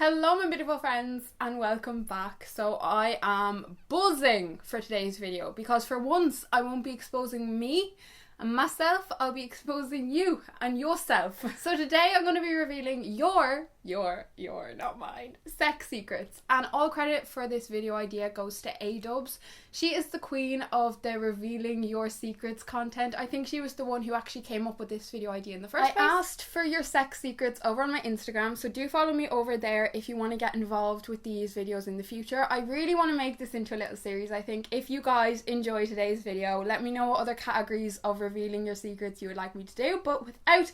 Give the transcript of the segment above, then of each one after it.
Hello my beautiful friends and welcome back. So I am buzzing for today's video because for once I won't be exposing me and myself, I'll be exposing you and yourself. So today I'm going to be revealing your, not mine, sex secrets. And all credit for this video idea goes to A-Dubs. She is the queen of the revealing your secrets content. I think she was the one who actually came up with this video idea in the first place. I asked for your sex secrets over on my Instagram, so do follow me over there if you want to get involved with these videos in the future. I really want to make this into a little series. I think if you guys enjoy today's video, let me know what other categories of revealing your secrets you would like me to do. But without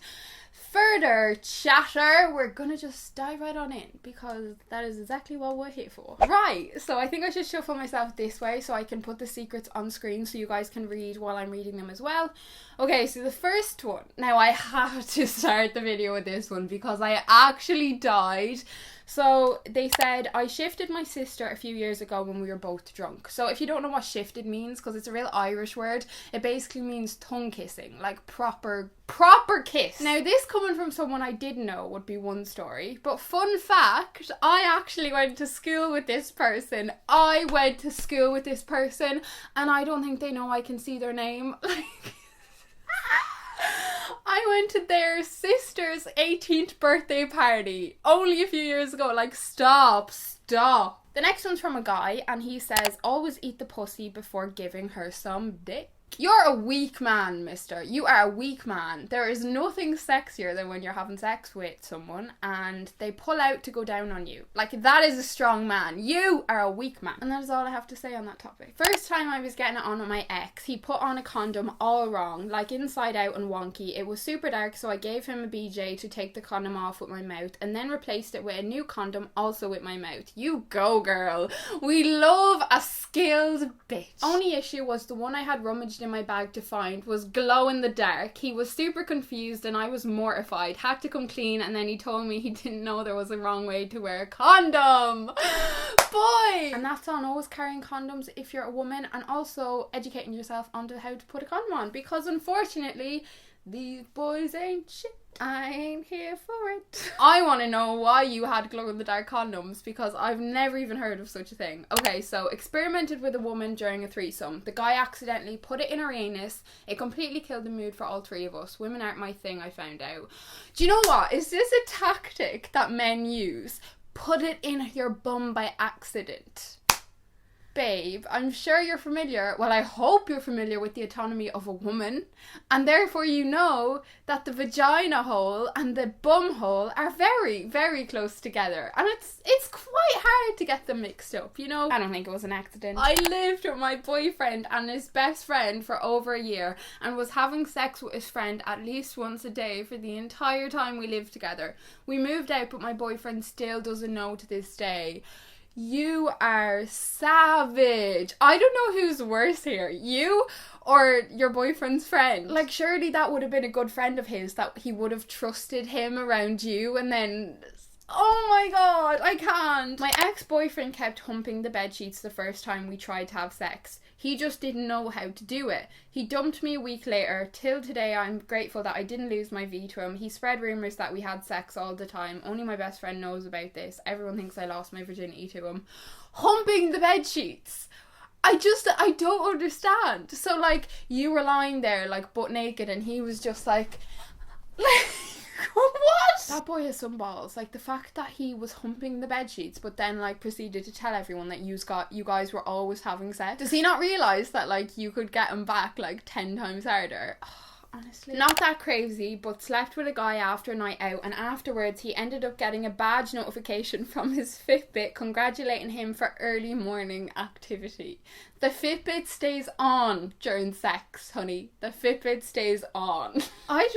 further chatter, we're gonna just dive right on in because that is exactly what we're here for. Right, so I think I should shuffle myself this way so I can put the secrets on screen so you guys can read while I'm reading them as well. Okay, so the first one. Now I have to start the video with this one because I actually died. So they said, I shifted my sister a few years ago when we were both drunk. So if you don't know what shifted means, because it's a real Irish word, it basically means tongue kissing, like proper kiss. Now this coming from someone I didn't know would be one story, but fun fact, I actually went to school with this person. And I don't think they know I can see their name. I went to their sister's 18th birthday party only a few years ago. Like, stop. The next one's from a guy and he says, always eat the pussy before giving her some dick. You're a weak man, mister. You are a weak man. There is nothing sexier than when you're having sex with someone and they pull out to go down on you. Like, that is a strong man. You are a weak man. And that is all I have to say on that topic. First time I was getting it on with my ex, he put on a condom all wrong, like inside out and wonky. It was super dark, so I gave him a BJ to take the condom off with my mouth and then replaced it with a new condom also with my mouth. You go, girl. We love a skilled bitch. Only issue was the one I had rummaged in my bag to find was glow in the dark. He was super confused and I was mortified. Had to come clean and then he told me he didn't know there was a wrong way to wear a condom. Boy! And that's on always carrying condoms if you're a woman and also educating yourself onto how to put a condom on because unfortunately these boys ain't shit. I ain't here for it. I want to know why you had glow-in-the-dark condoms because I've never even heard of such a thing. Okay, so experimented with a woman during a threesome. The guy accidentally put it in her anus. It completely killed the mood for all three of us. Women aren't my thing, I found out. Do you know what? Is this a tactic that men use? Put it in your bum by accident. Babe, I'm sure you're familiar, well I hope you're familiar with the anatomy of a woman and therefore you know that the vagina hole and the bum hole are very, very close together and it's quite hard to get them mixed up, you know? I don't think it was an accident. I lived with my boyfriend and his best friend for over a year and was having sex with his friend at least once a day for the entire time we lived together. We moved out but my boyfriend still doesn't know to this day. You are savage. I don't know who's worse here, you or your boyfriend's friend. Like, surely that would have been a good friend of his that he would have trusted him around you and then... Oh my god, I can't. My ex-boyfriend kept humping the bedsheets the first time we tried to have sex. He just didn't know how to do it. He dumped me a week later. Till today, I'm grateful that I didn't lose my V to him. He spread rumours that we had sex all the time. Only my best friend knows about this. Everyone thinks I lost my virginity to him. Humping the bedsheets. I don't understand. So, like, you were lying there, like, butt naked, and he was just like... What? That boy has some balls. Like, the fact that he was humping the bedsheets but then, like, proceeded to tell everyone that you guys were always having sex. Does he not realise that, like, you could get him back, like, 10 times harder? Honestly. Not that crazy, but slept with a guy after a night out and afterwards he ended up getting a badge notification from his Fitbit congratulating him for early morning activity. The Fitbit stays on during sex, honey. The Fitbit stays on. I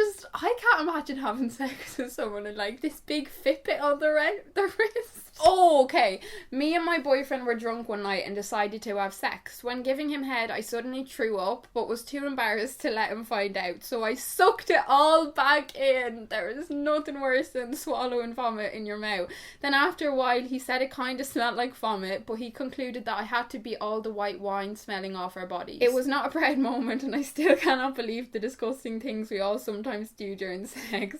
can't imagine having sex with someone and like this big Fitbit on the wrist. Oh, okay. Me and my boyfriend were drunk one night and decided to have sex. When giving him head, I suddenly threw up, but was too embarrassed to let him find out. So I sucked it all back in. There is nothing worse than swallowing vomit in your mouth. Then after a while, he said it kind of smelled like vomit, but he concluded that I had to be all the white wine smelling off our bodies. It was not a proud moment and I still cannot believe the disgusting things we all sometimes do during sex.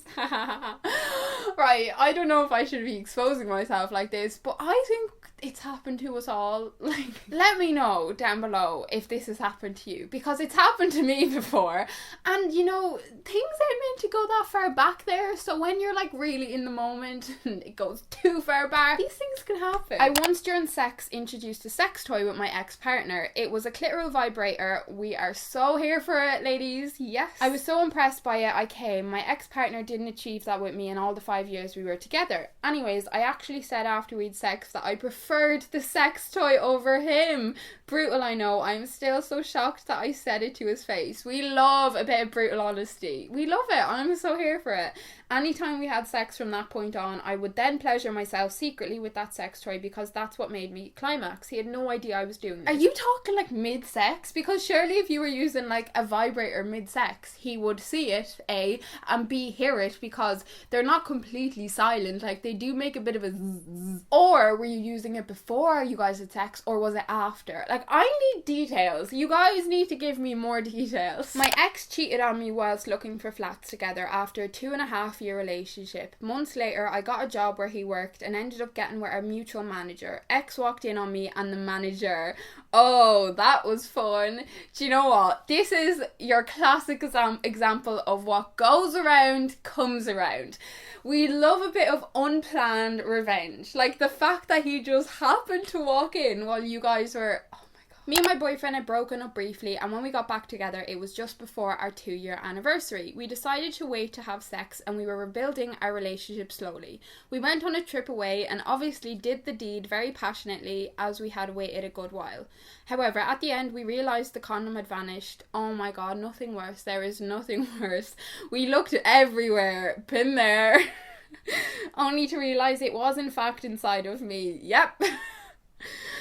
Right, I don't know if I should be exposing myself like this, but I think it's happened to us all. Like, let me know down below if this has happened to you, because it's happened to me before. And you know, things aren't meant to go that far back there, so when you're like really in the moment and it goes too far back, these things can happen. I once during sex introduced a sex toy with my ex-partner. It was a clitoral vibrator. We are so here for it, ladies. Yes. I was so impressed by it, I came. My ex-partner didn't achieve that with me in all the 5 years we were together. Anyways, I actually said after we'd sex that I preferred the sex toy over him. Brutal, I know. I'm still so shocked that I said it to his face. We love a bit of brutal honesty. We love it. I'm so here for it. Anytime we had sex from that point on, I would then pleasure myself secretly with that sex toy because that's what made me climax. He had no idea I was doing this. Are you talking like mid-sex? Because surely if you were using like a vibrator mid-sex, he would see it, A, and B, hear it, because they're not completely silent. Like, they do make a bit of a zzz. Or were you using it before you guys had sex, or was it after? Like, I need details. You guys need to give me more details. My ex cheated on me whilst looking for flats together after a 2.5-year relationship. Months later, I got a job where he worked and ended up getting with our mutual manager. Ex walked in on me and the manager. Oh, that was fun. Do you know what? This is your classic example of what goes around comes around. We love a bit of unplanned revenge. Like the fact that he just happened to walk in while you guys were... Me and my boyfriend had broken up briefly, and when we got back together, it was just before our 2-year anniversary. We decided to wait to have sex, and we were rebuilding our relationship slowly. We went on a trip away, and obviously did the deed very passionately, as we had waited a good while. However, at the end, we realised the condom had vanished. Oh my god, nothing worse. There is nothing worse. We looked everywhere. Been there. Only to realise it was in fact inside of me. Yep.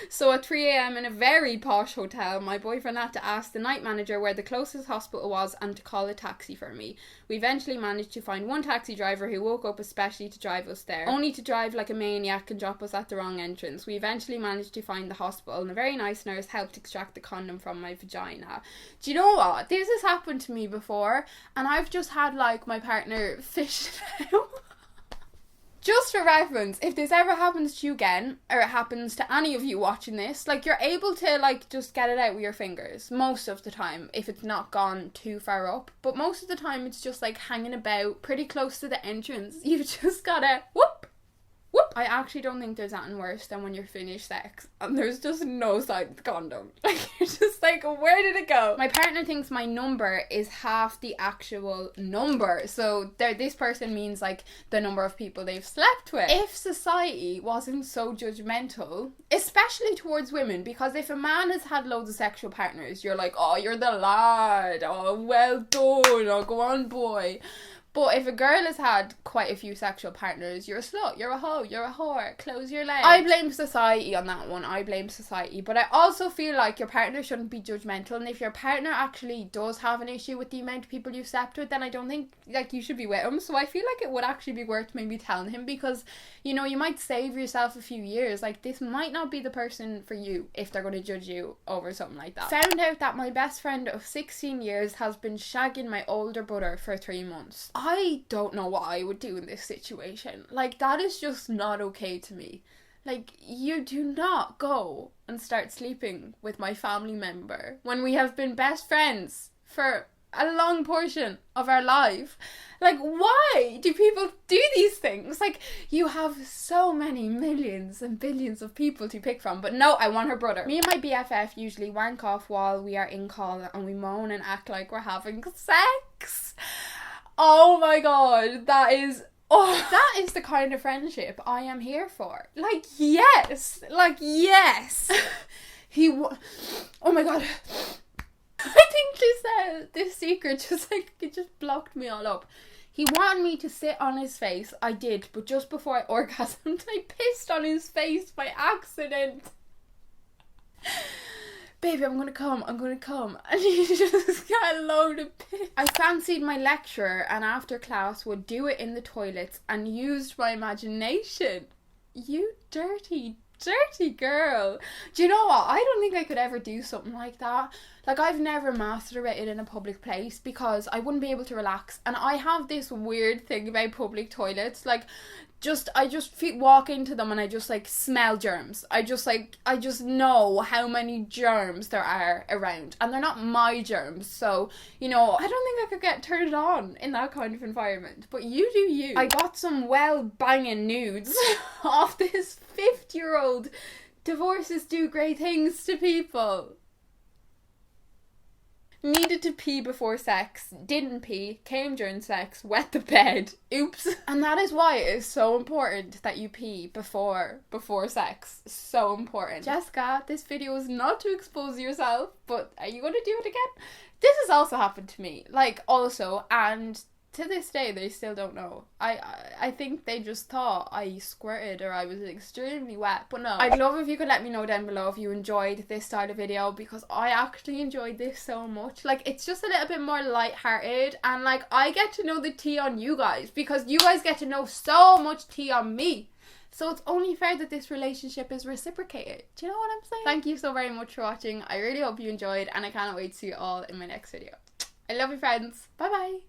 So at 3 a.m. in a very posh hotel, my boyfriend had to ask the night manager where the closest hospital was and to call a taxi for me. We eventually managed to find one taxi driver who woke up especially to drive us there, only to drive like a maniac and drop us at the wrong entrance. We eventually managed to find the hospital and a very nice nurse helped extract the condom from my vagina. Do you know what? This has happened to me before, and I've just had like my partner fish it out. Just for reference, if this ever happens to you again, or it happens to any of you watching this, like, you're able to, like, just get it out with your fingers. Most of the time, if it's not gone too far up. But most of the time, it's just, like, hanging about pretty close to the entrance. You've just gotta, whoop, whoop. I actually don't think there's anything worse than when you're finished sex and there's just no sign of the condom. Like, you're just like, where did it go? My partner thinks my number is half the actual number. So this person means like the number of people they've slept with. If society wasn't so judgmental, especially towards women, because if a man has had loads of sexual partners, you're like, oh, you're the lad, oh, well done, oh, go on, boy. But if a girl has had quite a few sexual partners, you're a slut, you're a hoe, you're a whore, close your legs. I blame society on that one, I blame society. But I also feel like your partner shouldn't be judgmental, and if your partner actually does have an issue with the amount of people you've slept with, then I don't think, like, you should be with him. So I feel like it would actually be worth maybe telling him, because, you know, you might save yourself a few years. Like, this might not be the person for you if they're going to judge you over something like that. Found out that my best friend of 16 years has been shagging my older brother for 3 months. I don't know what I would do in this situation. Like, that is just not okay to me. Like, you do not go and start sleeping with my family member when we have been best friends for a long portion of our life. Like, why do people do these things? Like, you have so many millions and billions of people to pick from, but no, I want her brother. Me and my BFF usually wank off while we are in call and we moan and act like we're having sex. Oh my god, that is the kind of friendship I am here for. Like, yes. Oh my god. I think this secret just, like, it just blocked me all up. He wanted me to sit on his face. I did, but just before I orgasmed, I pissed on his face by accident. Baby, I'm gonna come. And he just got a load of piss. I fancied my lecturer and after class would do it in the toilets and used my imagination. You dirty Dirty girl. Do you know what? I don't think I could ever do something like that. Like, I've never masturbated in a public place because I wouldn't be able to relax. And I have this weird thing about public toilets. Like, I just walk into them and I just, like, smell germs. I just know how many germs there are around. And they're not my germs. So, you know, I don't think I could get turned on in that kind of environment. But you do you. I got some well-banging nudes off this 50-year-old divorces do great things to people. Needed to pee before sex, didn't pee, came during sex, wet the bed, oops. And that is why it is so important that you pee before sex. So important. Jessica, this video is not to expose yourself, but are you going to do it again? This has also happened to me, like, also, and to this day, they still don't know. I think they just thought I squirted or I was extremely wet, but no. I'd love if you could let me know down below if you enjoyed this style of video, because I actually enjoyed this so much. Like, it's just a little bit more lighthearted, and like, I get to know the tea on you guys, because you guys get to know so much tea on me. So it's only fair that this relationship is reciprocated. Do you know what I'm saying? Thank you so very much for watching. I really hope you enjoyed, and I cannot wait to see you all in my next video. I love you, friends. Bye bye.